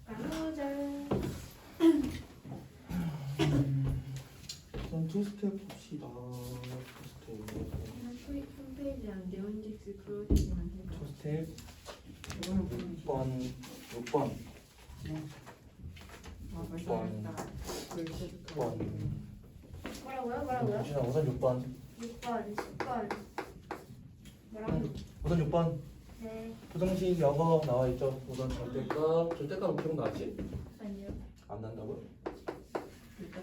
나누자. 우선 투 스텝 봅시다. 투 스텝. 홈페이지 안 돼. 온직스 그로지만 해봐. 투 스텝 6번 6번 아 벌써 했다. 6번 뭐라고요? 우진아 우선 6번 6번, 10번. 뭐라고? 우선 6번 네. 부등식 영어 나와 있죠. 우선 절대값 기억나지? 아니요. 안 난다고요?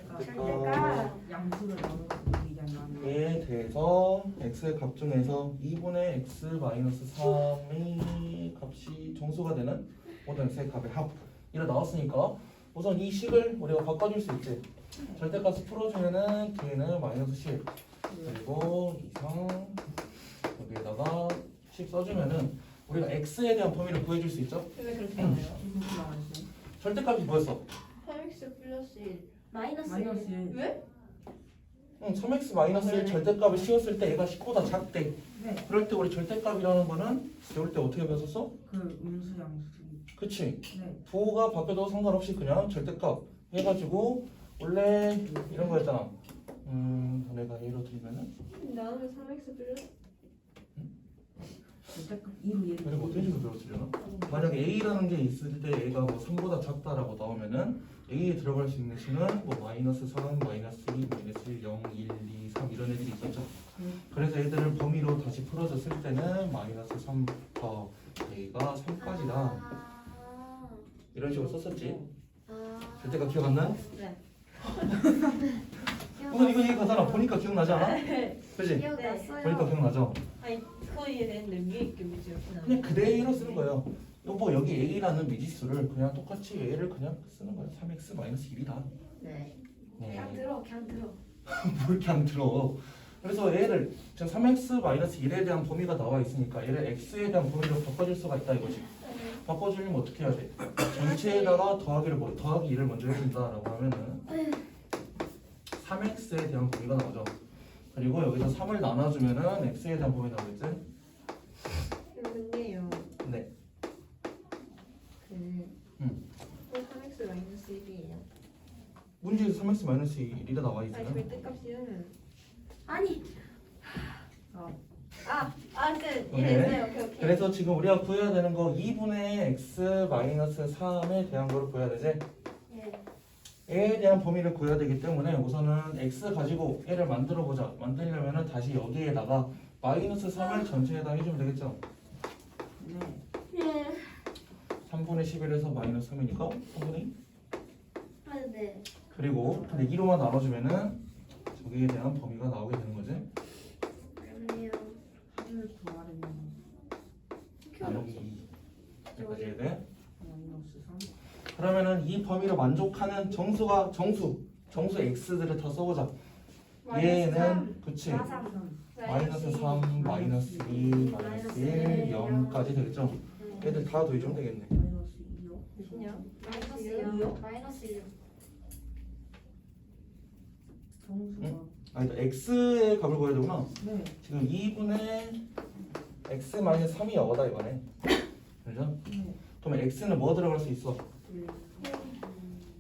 절대값. 양수를 나누는 얘기잖아. 에 대해서 x의 값 중에서 2분의 x 마이너스 3의 값이 정수가 되는 모든 x의 값의 합 이래 나왔으니까 우선 이 식을 우리가 바꿔줄 수 있지. 절대값을 풀어주면은 뒤에는 마이너스 10 그리고 이상 여기에다가 10 써주면은 우리가 x에 대한 범위를 구해줄 수 있죠. 왜 그렇게 하나요? 무슨 나왔어? 절대값이 뭐였어? 3x 플러스 1. 마이너스 마이너스 1. 1. 왜? 응, 3x 마이너스 1 절대값을 씌웠을 때 얘가 10보다 작대. 네. 그럴 때 우리 절대값이라는 거는 배울 때 어떻게 배웠었어? 그 음수 양수. 그치? 네. 부호가 바뀌어도 상관없이 그냥 절대값 해가지고 원래 이런 거였잖아. 내가 예로 들면은 나누면 3x 플러스 절대값 2로 얘를. 그리고 어떤 식으로 배웠으려나? 만약에 a라는 게 있을 때 a가 뭐 3보다 작다라고 나오면은 a에 들어갈 수 있는 수는 뭐 마이너스 3, 마이너스 2, 마이너스 1, 0, 1, 2, 3 이런 애들이 있었죠. 그래서 애들을 범위로 다시 풀어줬을 때는 마이너스 3부터 a가 3까지다 이런 식으로 썼었지. 절대값 기억 안 나? 네. 우선 이거 얘기하잖아. 보니까 기억나지 않아? 그치? 기억났어요. 보니까 기억나죠? 아니 그거에 대한 의미 있게 문제였구나. 그냥 그대로 쓰는 거예요. 여보 여기 a라는 미지수를 그냥 똑같이 a를 그냥 쓰는 거예요. 3x 마이너스 1이다. 네. 그냥 들어. 뭘 이렇게 안 들어. 그래서 얘를 지금 3x 마이너스 1에 대한 범위가 나와 있으니까 얘를 x에 대한 범위로 바꿔줄 수가 있다 이거지. 바꿔주려면 어떻게 해야 돼? 전체에다가 더하기 2를 먼저 해준다라고 하면은 3x에 대한 범위가 나오죠. 그리고 여기서 3을 나눠주면은 x에 대한 범위 나오겠지? 근데요. 네. 그 3x 마이너스 1이에요. 문제에서 3x 마이너스 1이 나와 아니 있어요. 절대값이는 아니. 그 네. 이랬어요. 오케이. 그래서 지금 우리가 구해야 되는 거 2분의 x 마이너스 3에 대한 거를 구해야 되지? 예. a에 대한 범위를 구해야 되기 때문에 우선은 x 가지고 얘를 만들어 보자. 만들려면은 다시 여기에다가 마이너스 3을 전체에다 해주면 되겠죠? 네. 예. 3분의 11에서 마이너스 3이니까 3분의 2? 아, 네. 그리고 근데 2로만 나눠주면은 저기에 대한 범위가 나오게 되는 거지? 그럼요. 합을 구하려면 나누기 2까지 해야 돼? 마이너스 3. 그러면은 이 범위로 만족하는 정수 x들을 다 써보자. 얘는 그치 마이너스 3, 마이너스 2, 마이너스 1, 0까지 되겠죠? 얘들 다 더해주면 되겠네. 마이너스 2요. 무슨요? 마이너스 1. 정수가. 아니다 x의 값을 구해야 되구나. 네. 지금 2분의 x 마이너스 3이 여거다 이번에. 그죠? 네. 그러면 x는 뭐 들어갈 수 있어? 1.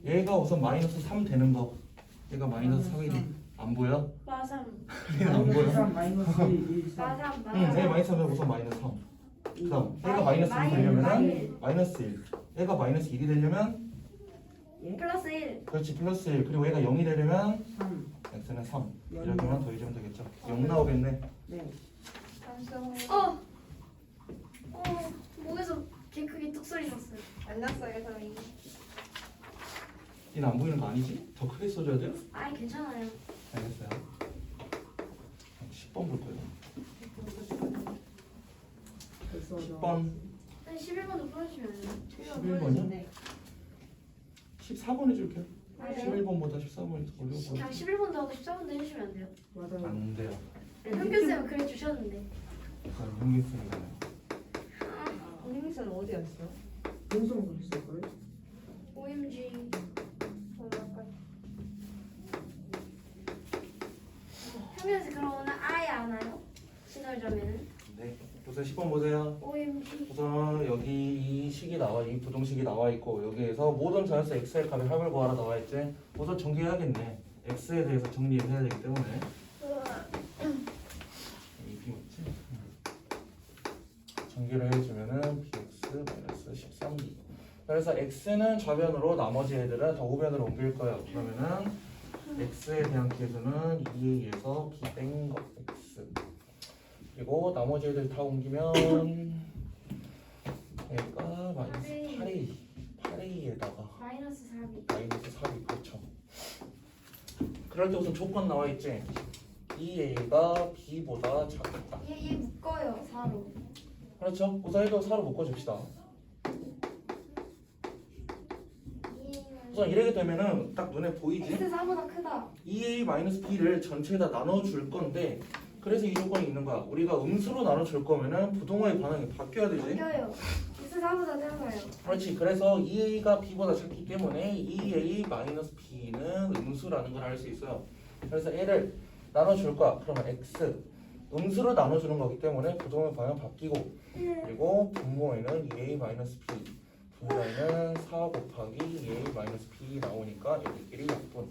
얘가 우선 마이너스 3 되는 거. 얘가 마이너스 3이 안 보여? 마삼. 얘는 안 보여? 3 마이너스 1, 3. 마삼. 응, 얘 마이너스 3은 우선 마이너스 3. 그 다음 얘가 마이너스 1이 되려면은 마이너스 1. 얘가 마이너스 1이 되려면 플러스 1. 그렇지 플러스 1. 그리고 얘가 0이 되려면 3. x는 3. 이렇게만 더해주면 되겠죠. 0 나오겠네. 네. 목에서 개 크게 뚝 소리 났어요. 안 났어요 저희. 얘는 안 보이는 거 아니지? 더 크게 써줘야 돼요? 아이 괜찮아요. 알겠어요. 10번 볼 거예요. 벌써 10번, 11번도 풀어주시면 안 돼요? 11번이요? 네. 14번 해줄게요. 아, 네. 11번보다 14번이 더 어려워 그냥 보여. 11번도 하고 14번도 해주시면 안 돼요? 맞아요. 안 돼요. 현규쌤은 그래 주셨는데. 그건 흥미있습니다. 홍민선 어디였어? 동성 그랬을걸? OMG. 현규쌤 그럼 오늘 아예 안 와요? 신월점에는? 네. 우선 10번 보세요. OMG. 우선 여기 이 식이 나와, 이 부동식이 나와 있고 여기에서 모든 자연수 x의 값의 합을 구하라 나와 있지. 우선 정리해야겠네. x에 대해서 정리를 해야 되기 때문에. 이 b 맞지? 정리를 해주면은 bx-13b. 그래서 x는 좌변으로, 나머지 애들은 더우변으로 옮길 거예요. 그러면은 x에 대한 계수는 2a에서 b 뺀 거 x. 그리고 나머지 애들 다 옮기면 얘가 마이너스 8a에다가 마이너스 4비. 마이너스 4이 그렇죠. 그럴 때 우선 조건 나와 있지. 2a가 b보다 작다. 얘 묶어요 4로. 그렇죠. 우선 이거 4로 묶어줍시다. 우선 이렇게 되면은 딱 눈에 보이지? X 4보다 크다. 2a-b를 전체에다 나눠줄 건데, 그래서 이 조건이 있는 거야. 우리가 음수로 나눠줄 거면은 부동호의 반응이 바뀌어야 되지. 바뀌어요. X 4보다 작아요. 그렇지. 그래서 2a가 b보다 작기 때문에 2a-b는 음수라는 걸 알 수 있어요. 그래서 얘를 나눠줄 거야. 그러면 x 음수로 나눠주는 거기 때문에 부동호의 방향 바뀌고, 그리고 분모에는 2a-b, 분모에는 4 곱하기 2a-b 나오니까 여기끼리 약분.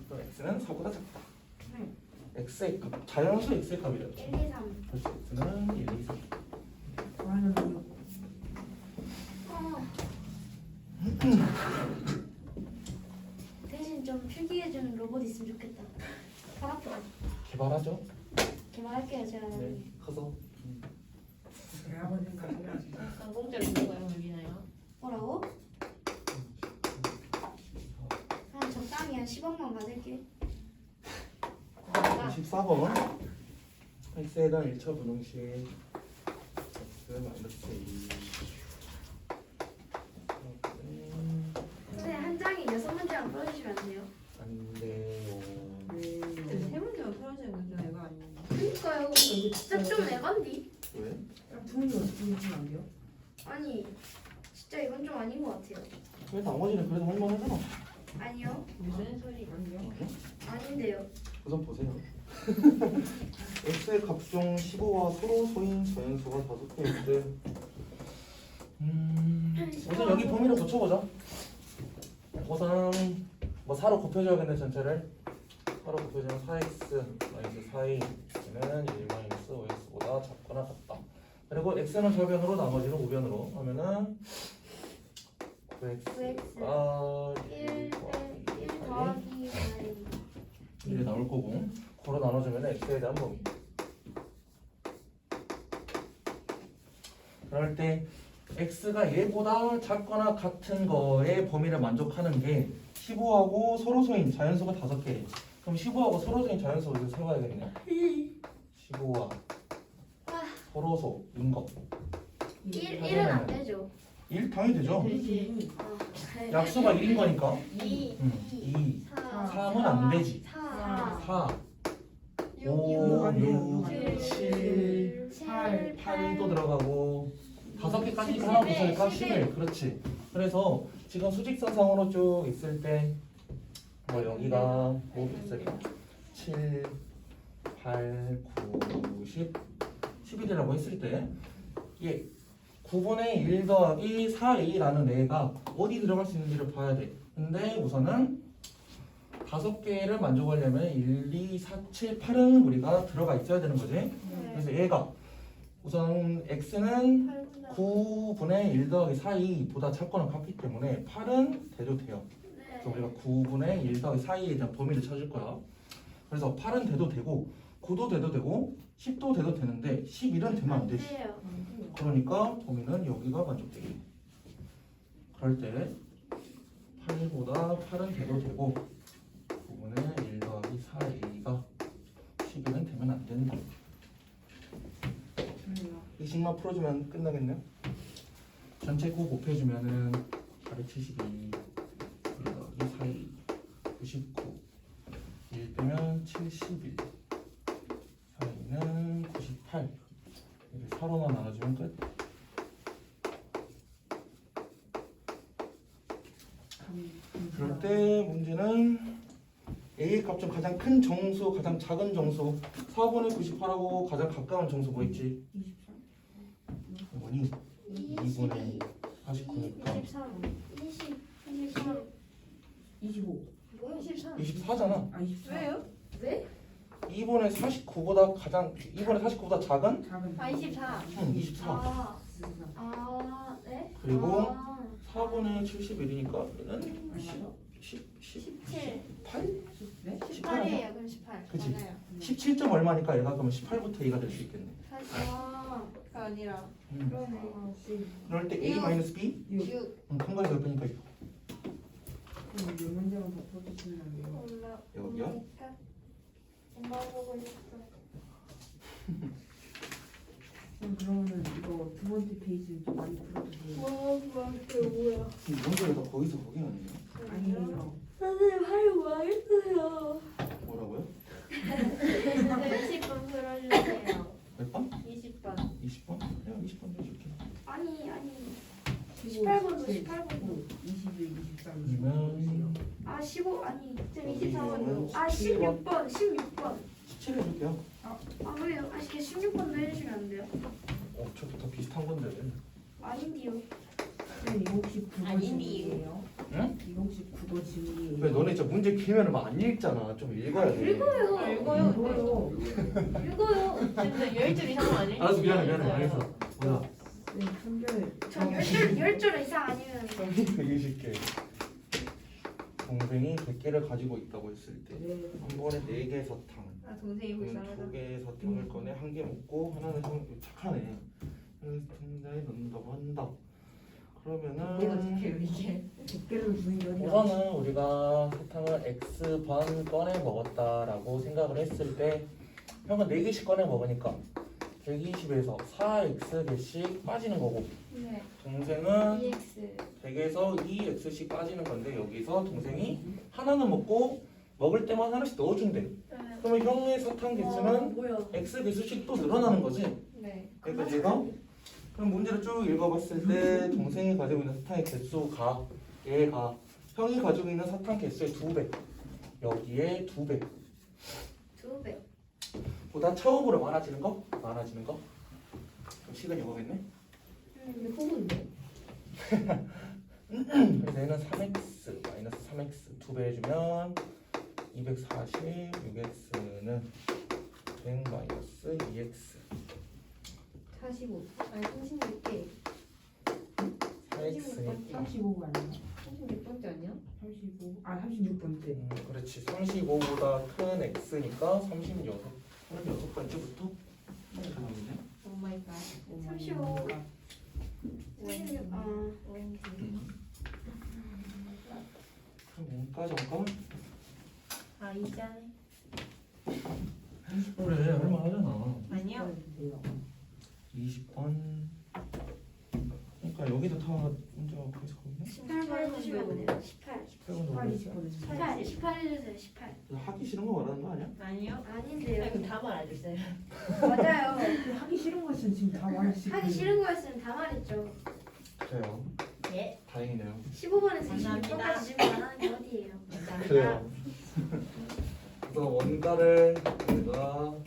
또 x는 4보다 작다. x의 값, 자연수 x의 값이래요. 1, 2, 3. 그렇지. x는 1, 2, 3. Y는 대신 좀 필기해주는 로봇 있으면 좋겠다. 팔 아프다. 개발하죠. 개발할게요 제가. 네. 커서. 그래 아버님까지 해야지. 공짜로 누가 여기나요? 뭐라고? 한 적당히 한 10억만 받을게. 14번 x에 대한 1차 분홍식 x-2 선생님 한 장에 6문제만 풀어주시면 안 돼요? 안 돼요. 근데 세 문제만 풀어주는 문제가 이거 아니에요? 그니까요. 진짜 좀 애간디? 왜? 두 문제 어떻게 하면 안 돼요? 아니 진짜 이건 좀 아닌 것 같아요. 왜 나머지는 그래도 할만하잖아. 아니요. 무슨 소리? 아니요. 아닌데요. 우선 보세요. x의 값 중 15와 서로 소인 자연수가 5개 있대. 우선 여기 범위를 붙여보자. 우선 뭐 4로 곱해줘야겠네 전체를. 4로 곱해주면 4x-4a는 1-5x보다 작거나 같다. 그리고 x는 절변으로 나머지는 우변으로 하면은 9x가 1 더하기 1이 나올 거고, 고로 나눠주면 x에 대한 범위. 그럴 때 x가 얘보다 작거나 같은 거의 범위를 만족하는 게 15하고 서로 소인 자연수가 5개. 그럼 15하고 서로 소인 자연수를 이제 세워야겠네. 15와 서로 소인 거. 1은 안 되죠. 1 당연히 되죠. 되지. 약수가 1인 거니까. 2 2, 4 3은 안 되지. 4 4, 6 5, 안 돼요. 6, 7, 7 8도 들어가고 5개까지 하나 붙으니까 11. 그렇지. 그래서 지금 수직선상으로 쭉 있을 때 뭐 여기가 뭐 있을까? 7, 8, 9, 10, 11이라고 했을 때 예, 9분의 1 더하기 4a라는 애가 어디 들어갈 수 있는지를 봐야 돼. 근데 우선은 5개를 만족하려면 1, 2, 4, 7, 8은 우리가 들어가 있어야 되는 거지. 그래서 얘가 우선 x는 9분의 1 더하기 4a보다 작거나 같기 때문에 8은 돼도 돼요. 그래서 우리가 9분의 1 더하기 4a에 대한 범위를 찾을 거야. 그래서 8은 돼도 되고 9도 돼도 되고 10도 돼도 되는데 11은 되면 안 되지. 그러니까 범위는 여기가 만족되게. 그럴 때 8보다 8은 돼도 되고 9분의 1 더하기 4a가 11은 되면 안 된다. 이 식만 풀어주면 끝나겠네요. 전체 9 곱해주면은 8에 72 1 더하기 4a 99 1 빼면 71 4a는 98 이렇게 4로만 나눠주면 끝. 그럴 때 문제는 A의 값 중 가장 큰 정수, 가장 작은 정수 4분의 98하고 가장 가까운 정수 뭐 있지? 24. 나오니까 23 23 25. 뭐야 23. 24잖아. 아 24. 왜요? 왜? 2번에 49보다 작은 작은. 아 24. 24. 네? 그리고 아, 4분의 71이니까 얘는 아, 싫어? 17 18? 네? 18이에요 그럼 18 그치? 맞아요. 17점 얼마니까 얘가 그러면 18부터 2가 될 수 있겠네. 아 가 아니라 그러네 그럴 때 A-B? 6. 큰 거에서 몇 배니까 6. 그럼 몇 문제만 더 풀어주시면 안 돼요? 엄마 여기요? 엄마 보고 있어 그러면은 이거 두 번째 페이지 좀 많이 풀어주세요. 그 뭐야 문제가 다 거기서 거기 아니에요? 아니에요. 선생님 하루 망했어요 뭐라고요? 20분 풀어주세요 몇 번? 20번 20번? 내가 20번 해줄게. 아니 15, 18번도 17, 18번도 21, 23, 그러면 25 아 15 아니 쌤 여기 23번도 아 17번. 16번 17 해줄게요. 아 왜요? 아 16번도 해주시면 안 돼요? 저도 다 비슷한 건데. 아닌데요 쌤 이거 혹시 국어 아닌데요. 질문이에요? 응? 이거 혹시 국어 질문이에요? 왜 너네 진짜 문제 길면 안 읽잖아. 좀 읽어야 돼. 읽어요 아, 읽어요. 이거요. 읽어요 진짜 10줄 이상 아니에요? 알았어 미안해 말했어. 뭐야? 쌤 한별. 전 10줄 이상 아니면 120개. 동생이 100개를 가지고 있다고 했을 때 한 네. 번에 4개 사탕. 아 동생이 불쌍하다. 2개 사탕을 꺼내 1개 먹고 하나는 착하네. 상자에 넣는다고 한다. 이거 그러면은 어떻게 해요 이게? 100개를 주는 게 어디야? 우선은 우리가 사탕을 X번 꺼내 먹었다라고 생각을 했을 때 형은 4개씩 꺼내 먹으니까 120에서 4X개씩 빠지는 거고 네 동생은 EX 100에서 2X씩 빠지는 건데 여기서 동생이 하나는 먹고 먹을 때만 하나씩 넣어준대. 그러면 형의 사탕 개수는 뭐야 X 개수씩 또 늘어나는 거지. 네. 그러니까 얘가 그럼 문제를 쭉 읽어봤을 때 동생이 가지고 있는 사탕의 개수가 얘가 형이 가지고 있는 사탕 개수의 2배 여기에 2배 2배 보다 처음으로 많아지는 거? 많아지는 거? 그럼 시간이 오겠네? 근데 후분데 그래서 얘는 3x 마이너스 3x 2배 해주면 240 6x는 100 마이너스 2x 45 아니 36개 4x니까 35가 아니야? 36번째 아니야? 35. 아 36번째. 그렇지 35보다 큰 x니까 36번째부터 나오네. 오 마이 갓. 35 36 아 왠지. 그럼 뭔가 잠깐 아 이자네. 그래 얼마 하잖아. 아니요. 주세요. 20번 그러니까 여기도 다 문제가 거기서 거기네. 18번 해주시면 안 돼요 18 18, 20번. 18 해주세요 18 하기 싫은 거 말하는 거 아니야? 아니요. 아닌데요 이거 다 말해주세요. 맞아요 하기 싫은 거 있으면 지금 다 말했을 하기 싫은 거였으면 다 말했죠 그래요. 예. 다행이네요. 15번에서 감사합니다. 26번까지 질문 안 하는 게 어디예요 감사합니다. 그래요. 그래서 원가를 우리가 뭐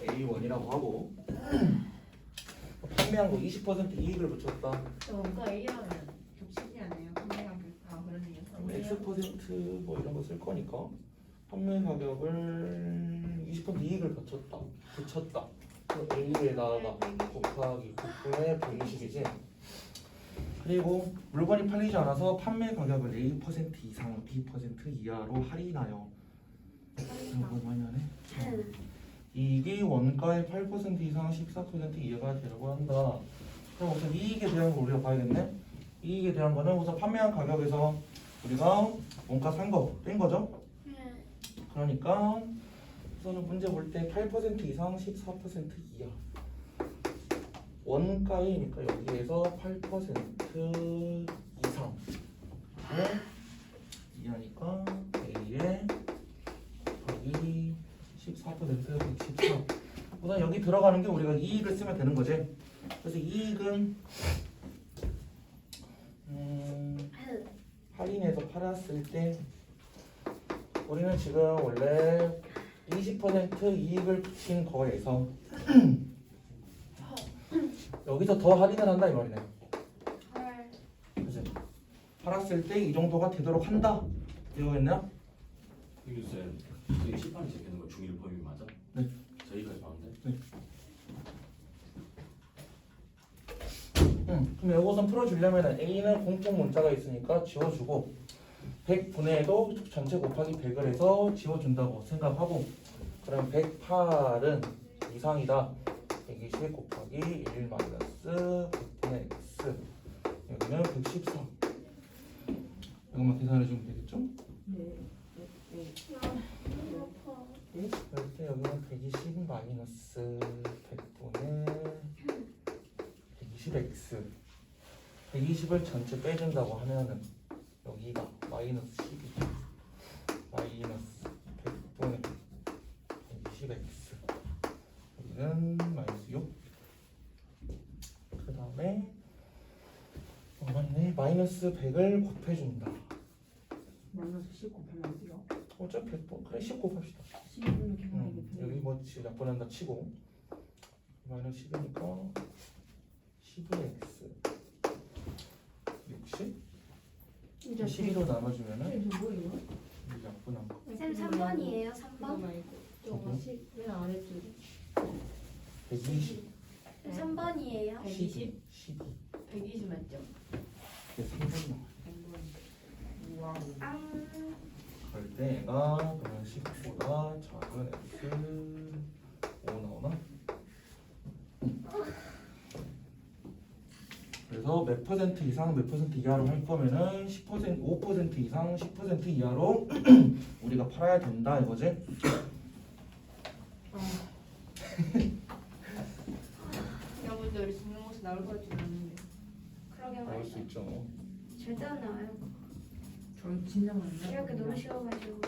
A1이라고 하고 판매한 거 20% 이익을 붙였다. 저 뭔가 얘기하면 겹치지 않아요? 판매가 아 그러네요. X% 뭐 이런 거 쓸 거니까 판매 가격을 20% 이익을 붙였다. 그 A에다가 곱하기 9분의 120이지. 그리고 물건이 팔리지 않아서 판매 가격을 A% 이상, B% 이하로 할인하여. 이거 많이 하네. 이익이 원가의 8% 이상 14% 이하가 되려고 한다. 그럼 우선 이익에 대한 거 우리가 봐야겠네. 이익에 대한 거는 우선 판매한 가격에서 우리가 원가 산 거 뺀 거죠. 그러니까 우선은 문제 볼 때 8% 이상 14% 이하. 원가이니까 여기에서 8% 이상 이하니까 A에 곱하기 14% 114. 우선 여기 들어가는 게 우리가 이익을 쓰면 되는 거지. 그래서 이익은 할인해서 팔았을 때 우리는 지금 원래 20% 이익을 붙인 거에서 여기서 더 할인을 한다 이 말이네. 팔았을 때 이 정도가 되도록 한다. 되어있나요? 쌤, 이게 시판이 제끼는 거 중일 범위 맞아? 네. 저희까지 봤는데. 그럼 이것은 풀어주려면 A는 공통 문자가 있으니까 지워주고 100분의도 전체 곱하기 100을 해서 지워준다고 생각하고 그럼 108은 이상이다. 120 곱하기 1 마이너스 100분의 x 여기는 114 이것만 계산해주면 되겠죠? 네. 그럴 때 여기는 120 마이너스 100분의 120x 120을 전체 빼준다고 하면은 여기가 마이너스 12 마이너스 100분의 120x 여기는 마이너스 6 그 다음에 맞네 마이너스 100을 곱해준다 마이너스 10 곱하면 어디요? 어차피 100번 그래 10 곱합시다 10은 계산하기 여기 뭐 약분한다 치고 마이너스 10이니까 12x 60 이제 12로 나눠주면은 이제 뭐예요? 이 약분한 거 쌤 3번이에요. 3번. 저거 10왜 아래 줄이? 120 3번이에요. 12 12 120 맞죠? 이게 3번 나와요 와우. 그럴 때 얘가 그러면 10보다 작은 x 5 나오나? 그래서 몇 퍼센트 이상 몇 퍼센트 이하로 할 거면은 10% 5% 이상 10% 이하로 우리가 팔아야 된다 이거지? 여러분들 우리 중간고사 나올 것 같지 않은데. 그러게 나올 수 말이야. 있죠. 절대 안 나와요. 저 진짜 많이 이렇게 너무 쉬워가지고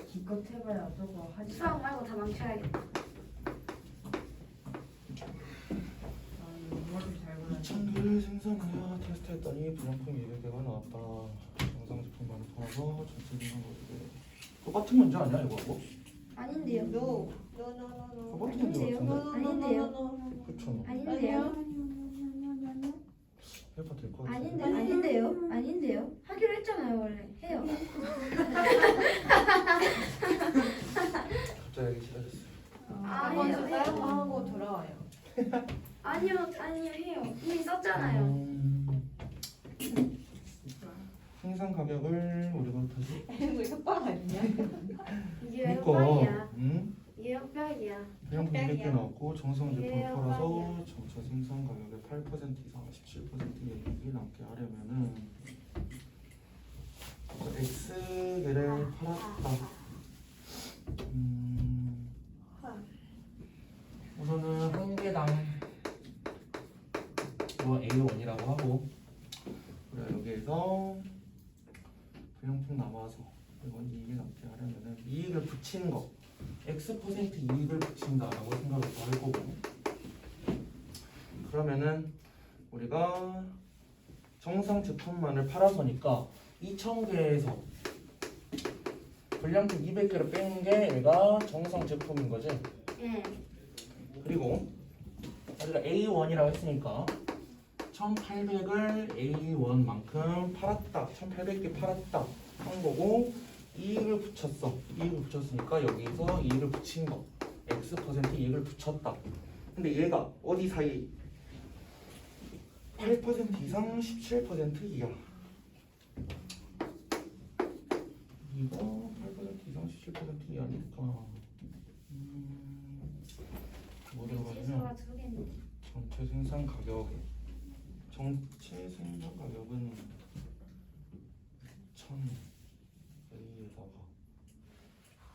기껏 해봐야 저거 하지. 수학 말고 다 망쳐야겠다. 영어를 잘 몰라. 2,000개를 생산하여 테스트했더니 분양품 200개가 나왔다. 영상 제품만을 팔아서 전체 생산 거리를 똑같은 문제 아니야 이거하고? 아닌데요. 똑같은 문제 아닌데요. 같은데? 아닌데요. 그쵸? 아닌데요. 해봐 될 것 같아. 아닌데요. 아닌데요. 하기로 했잖아요 원래. 해요. 갑자기 하기 싫어졌어요. 먼저 다른 거 하고 돌아와요. 아니요 해요. 이미 썼잖아요. 생산 가격을 우리가 다시 이거 협박 아니냐? 이게 그러니까 협박이야. 응? 이게 협박이야. 그냥 200개 나왔고 정성 제품 예, 팔아서 전체 생산 가격의 8% 이상 17% 이익이 남게 하려면은 X개를 팔았다. 우선은 한 개당 뭐 A1이라고 하고 그래 여기에서 불량품 남아서 이건 이익이 남게 하려면은 이익을 붙이는 거 X% 이익을 붙인다라고 생각을 할 거고 그러면은 우리가 정상 제품만을 팔아서니까 2,000개에서 불량품 200개를 뺀 게 얘가 정상 제품인 거지. 예. 그리고 우리가 A1이라고 했으니까 1,800을 A1만큼 팔았다. 1,800개 팔았다 한 거고 이익을 붙였어. 이익을 붙였으니까 여기서 이익을 붙인 거 X% 이익을 붙였다. 근데 얘가 어디 사이? 8% 이상 17% 이하. 이거 8% 이상 17% 이하니까 뭐 들어가냐면 지수가 두 개인데. 전체 생산 가격 전체 생산 가격은 1,000A에다가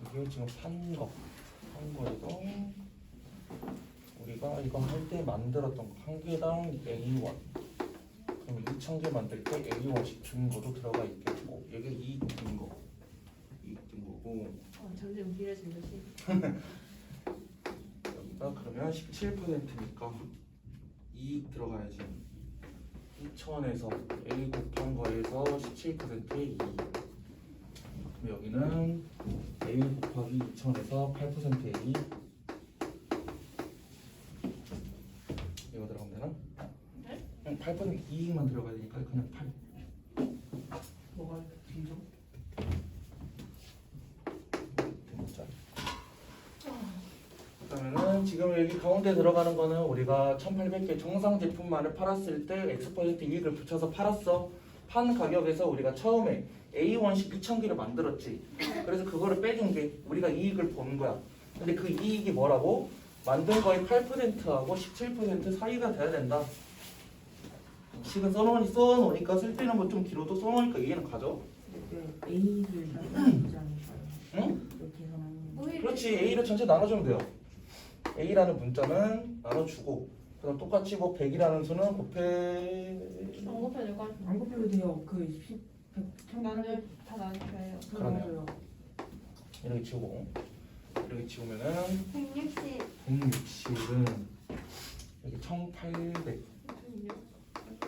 이게 지금 판 거에서 우리가 이거 할 때 만들었던 거 한 개당 A1 그럼 2,000개 만들 때 A1씩 준 거도 들어가 있겠고 이게 이익 든 거고 점점 길어진 것이. 여기가 그러면 17%니까 이익 들어가야지 2,000에서 A 곱한 거에서 17%의 이익 그럼 여기는 A 곱하기 2,000에서 8%의 이익 이거 들어가면 되나? 네? 응, 8% 이익만 들어가야 되니까 그냥 8 지금 여기 가운데 들어가는 거는 우리가 1800개 정상 제품만을 팔았을 때 X% 이익을 붙여서 팔았어. 판 가격에서 우리가 처음에 A1씩 2000개를 만들었지. 그래서 그거를 빼준 게 우리가 이익을 보는 거야. 근데 그 이익이 뭐라고? 만든 거의 8%하고 17% 사이가 돼야 된다. 식은 써놓으니까 쓸 때는 뭐 좀 길어도 써놓으니까 이해는 가죠? 네, A를 나누지 않을까요? 응? 이렇게 계산하는 거. 오히려 그렇지. A를 전체 나눠주면 돼요. A라는 문자는 나눠주고 그럼 똑같이 뭐 100이라는 수는 곱해 안 곱해도 될것 같아. 안 곱해도 돼요. 그 10, 100, 나눌 다 나눠줘요. 나눠줘요. 이렇게 지우고 이렇게 지우면은 160. 160은 여기 1800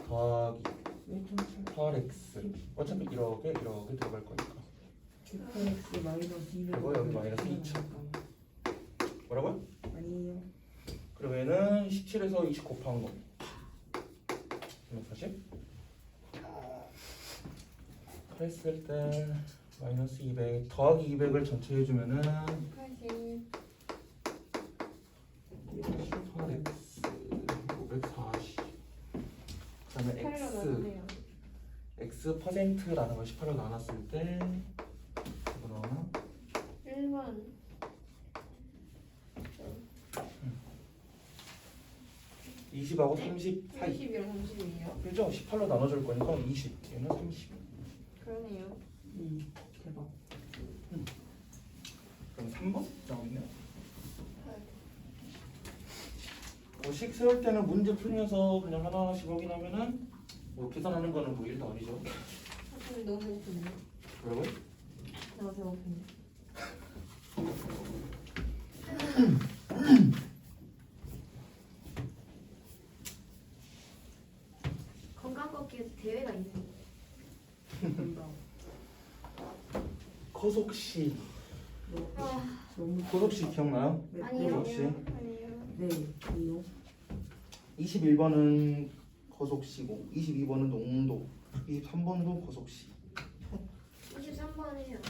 더하기 왜 8x 어차피 이렇게 들어갈 거니까 6x 마이너스 200. 그리고 여기 마이너스 2000. 뭐라고요? 아니에요. 그리고 얘는 17에서 20 곱한 거 40 했을 때 마이너스 200 더하기 200을 전체 해주면은 80. 8x 540 그 다음에 8로 나누네요. x 퍼센트라는 걸 18로 나눴을 때 이거는 1번. 20하고 30 사이 30이랑 30이에요. 그죠? 18로 나눠줄 거니까 20 얘는 30 그러네요. 대박. 그럼 3번 나오겠네요. 식 세울 때는 문제 풀면서 그냥 하나씩 확인하면은 뭐 계산하는 거는 뭐 일도 아니죠. 선생님 너무 배고픈데. 뭐라고요? 너무 배고픈데. 건강 걷기 대회가 있네. 된다. 거속시 아, 너무 거속시 기억나요? 네, 아니요. 혹시? 아니요. 네, 아니요. 21번은 거속시고 22번은 농도 23번도 거속시 23번이요.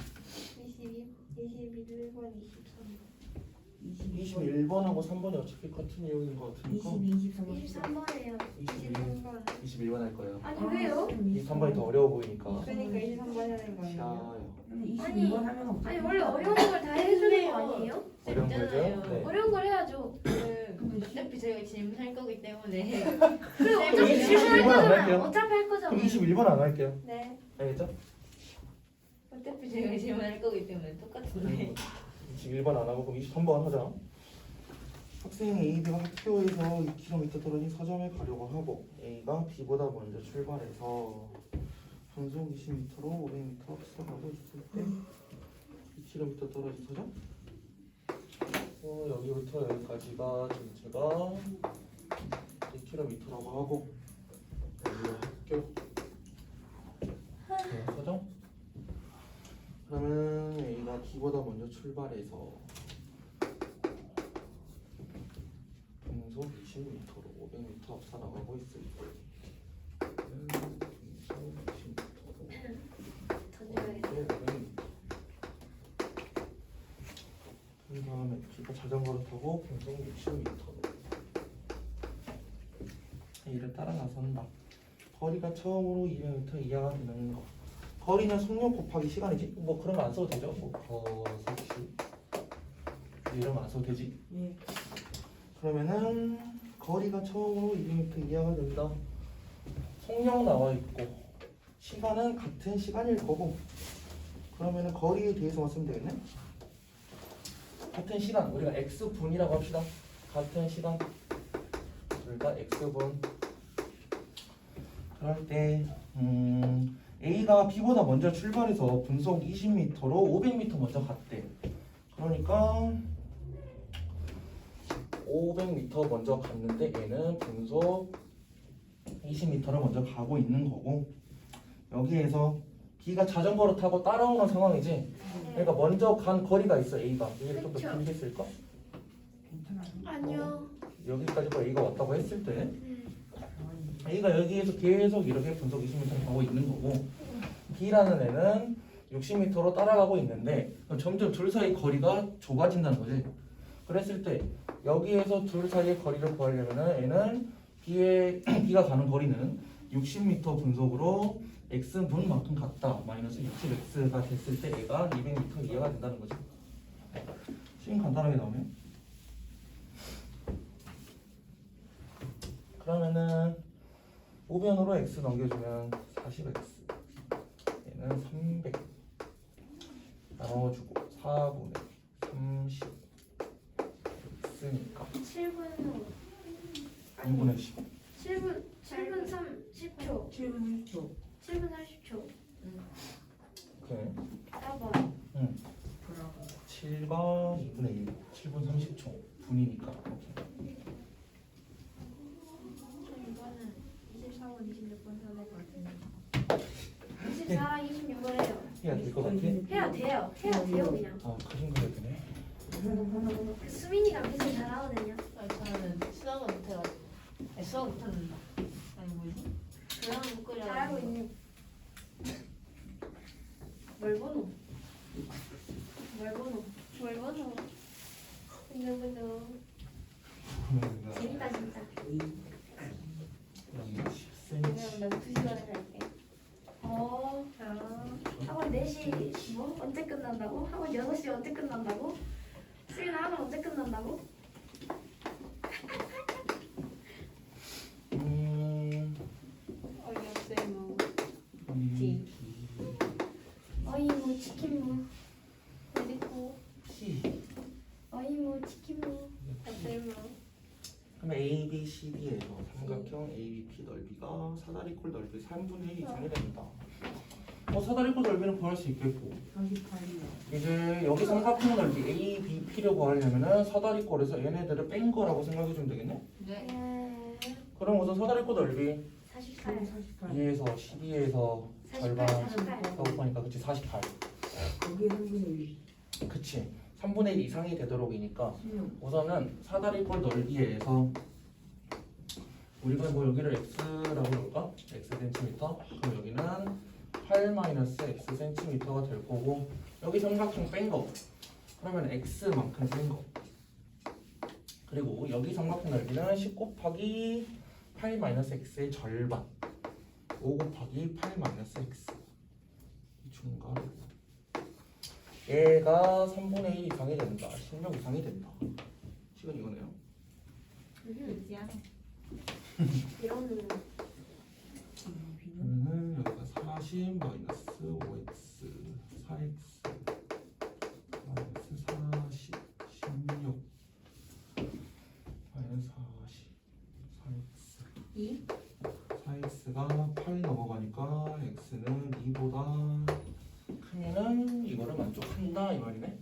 21번, 23번. 21번하고 3번이 어차피 같은 내용인 것 같으니까 23번이에요. 23번. 21번 할 거예요. 아니 왜요? 23번이 더 어려워 보이니까 그러니까 23번 하는 거예요. 쉬어요. 근데 22번 아니, 하면 어떡해? 아니 원래 어려운 걸 다 해주는 거 아니에요? 어려운 거죠? 네. 어려운 걸 해야죠. 어차피 저희가 질문할 거기 때문에 그래 어차피 그럼 질문할 21번 안 거잖아. 할게요. 어차피 할 거잖아. 그럼 21번 안 할게요. 네. 알겠죠? 어차피 저희가 질문할 거기 때문에 똑같은데 21번 안 하고 그럼 23번 하자. 학생 A, B가 학교에서 2km 떨어진 서점에 가려고 하고 A가 B보다 먼저 출발해서 분속 20m로 500m 앞서 가고 있을 때 2km 떨어진 서점 여기부터 여기까지가 전체가 2km라고 하고 여기가 학교 서점 그러면 A가 B보다 먼저 출발해서 분속 20m로 500m 앞서 나가고 있을 때 분속 20m로 던져야겠다. 그 다음에 B가 자전거를 타고 분속 60m로 A를 따라 나선다. 거리가 처음으로 200m 이하가 되는 거. 거리는 속력 곱하기 시간이지? 뭐 그런 거 안 써도 되죠? 뭐 거속시 이런 거 안 써도 되지? 예. 그러면은 거리가 처음으로 200m 이하가 된다. 속력 나와 있고 시간은 같은 시간일 거고 그러면은 거리에 대해서만 쓰면 되겠네. 같은 시간 우리가 x분이라고 합시다. 같은 시간 둘 다 x분. 그럴 때 A가 B보다 먼저 출발해서 분속 20m로 500m 먼저 갔대. 그러니까 500m 먼저 갔는데 얘는 분속 20m를 먼저 가고 있는 거고 여기에서 B가 자전거를 타고 따라오는 상황이지. 그러니까 먼저 간 거리가 있어 A가. 얘를 좀 더 그쵸. 길게 쓸까? 괜찮아요. 아니요. 여기까지가 A가 왔다고 했을 때 음. A가 여기에서 계속 이렇게 분속 20m를 가고 있는 거고 B라는 애는 60m로 따라가고 있는데 그럼 점점 둘 사이 거리가 좁아진다는 거지. 그랬을 때 여기에서 둘 사이의 거리를 구하려면은 얘는 B가 가는 거리는 60m 분속으로 x분만큼 같다. 마이너스 60x가 됐을 때 얘가 200m 이하가 된다는 거지. 지금 간단하게 나오네. 그러면은 우변으로 x 넘겨주면 40x, 얘는 300 나눠주고 4분의 30 x니까 7분 2분의 10. 7분 30초 7분 10초. 7분 30초 오케이. 4번 응. 브라보. 7과 2분의 1, 7분 30초 분이니까. 오케이. 이거는 24번 26번 해야 될것 같은데 24, 26번 해요. 해야 될 것 같아? 해야 돼요 그냥. 아, 그림 그려야 되네. 그 수민이가 계속 잘하거든요. 저는 수학을 못해가지고. 아니, 수학 못하는 아니 뭐지? 그냥 못 그려. 잘하고 있는. 뭘 보노? 근데 재밌다 진짜. 여기 그냥 10cm. 난 2시간에 갈게. 학원 4시 뭐? 언제 끝난다고? 학원 6시 언제 끝난다고? 수민아 학원 언제 끝난다고? 어이없어요 뭐. 이 어이무 치킨무 그리고 P. 어이무 치킨무 없어요 뭐. 그럼 A, B, C, D에서 삼각형 A, B, P 넓이가 사다리꼴 넓이 3분의 1 이상이 됩니다. 사다리꼴 넓이는 구할 수 있겠고, 48이요. 이제 여기 삼각형 넓이 A, B, P를 구하려면은 사다리꼴에서 얘네들을 뺀 거라고 생각해 주면 되겠네? 네. 그럼 우선 사다리꼴 넓이 48 48. 2에서 12에서 절반 48 곱하니까 그치 48. 거기에 3분의 1. 그치 3분의 1 이상이 되도록이니까 16. 우선은 사다리꼴 넓이에서 우리가 뭐 여기를 x라고 볼까? x 센티미터. 그럼 여기는 8 마이너스 x 센티미터가 될 거고, 여기 삼각형 뺀 거 그러면 x만큼 뺀 거, 그리고 여기 삼각형 넓이는 10 곱하기 8 마이너스 x의 절반, 5 곱하기 8 마이너스 x 이 중간, 얘가 3분의 1 이상이 된다. 16 이상이 된다. 식은 이거네요. 그렇지 않아. 이런 그러면은 여기가 40 마이너스 5x 4x 마이너스 40 16 마이너스 40 4x 2? 4x가 8 넘어가니까 x는 2보다 크면은 이거를 만족한다 이 말이네.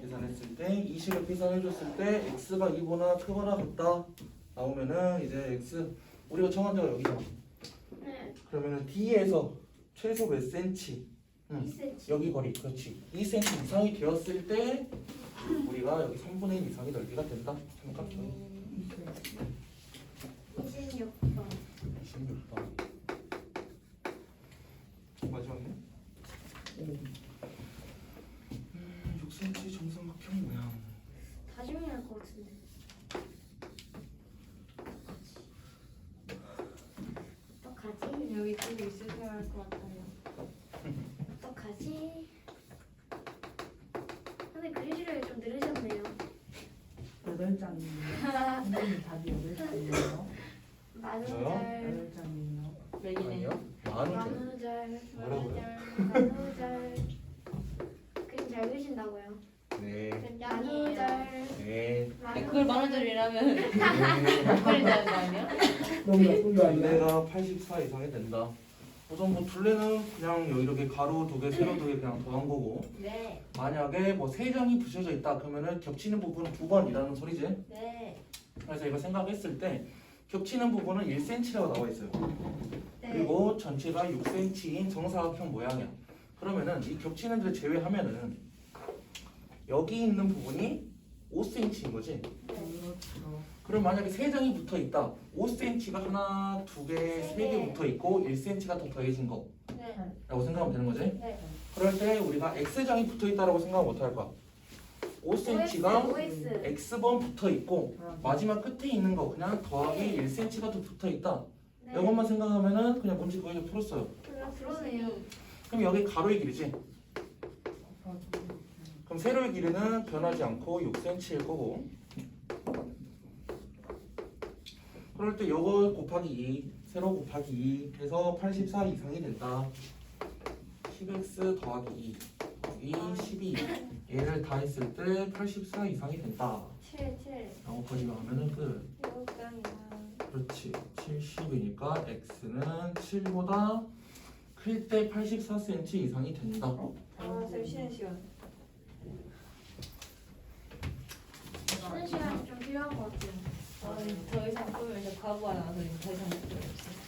계산했을 때 이 식을 계산해줬을 때 x가 2보다 크거나 같다 나오면은 이제 x 우리가 정한 데가 여기잖아. 네 그러면은 D에서 최소 몇 센치? 2cm 여기 거리 그렇지 2cm 이상이 되었을 때 우리가 여기 3분의 1 이상의 넓이가 된다. 삼각형이 26번 26번 마지막이네. 6cm 정삼각형 모양. 다 증명할 것 같은데. 어떡하지? 여기 좀 있으셔야 할 것 같아요. 어떡하지? 근데 그리시를 좀 늘으셨네요. 8장이에요. 선생님 답이 8장이에요. 만우절 8장이에요. 몇이네요? 아니요? 만우절. 만우절 뭐라고요? 만우절 그림 잘 그리신다고요? 네. 만우절 네. 그걸 만원짜리라면 네. 그린다는 거 아니야? 너무 나쁜 거 아니야? 둘레가 84 이상이 된다. 우선 뭐 둘레는 그냥 여기 이렇게 가로 2개, 세로 2개 그냥 더한 거고, 네. 만약에 뭐 3장이 붙여져 있다 그러면은 겹치는 부분은 2번이라는 소리지. 네. 그래서 이거 생각했을 때 겹치는 부분은 1cm라고 나와 있어요. 네. 그리고 전체가 6cm인 정사각형 모양이야. 그러면은 이 겹치는 데를 제외하면은 여기 있는 부분이 5cm인 거지. 그렇죠. 그럼 만약에 3장이 붙어 있다. 5cm가 하나, 2개, 3개 붙어 있고 1cm가 더 더해진 거라고 네. 생각하면 되는 거지. 네. 그럴 때 우리가 x장이 붙어 있다라고 생각하면 어떡할 거야? 5cm가 OS. x번 붙어 있고 마지막 끝에 있는 거 그냥 더하기 1cm가 더 붙어 있다. 네. 이것만 생각하면은 그냥 문제 거의 다 풀었어요. 그러네요. 그럼 여기 가로의 길이지. 아까 그럼 세로의 길이는 변하지 않고 6cm일 거고. 그럴 때 요거 곱하기 2, 세로 곱하기 2 해서 84 이상이 된다. 10x 더하기 2 12 얘를 다 했을 때 84 이상이 된다. 7. 영어 퍼지가 하면은 끝. 이거랑 그렇지. 70이니까 x는 7보다 클 때 84cm 이상이 된다. 쌤 쉬는 시간. 쉬는 시간이 좀 필요한 것 같아요. 더 이상 꾸면 이제 과부하 나와서 더 이상 못 풀어요.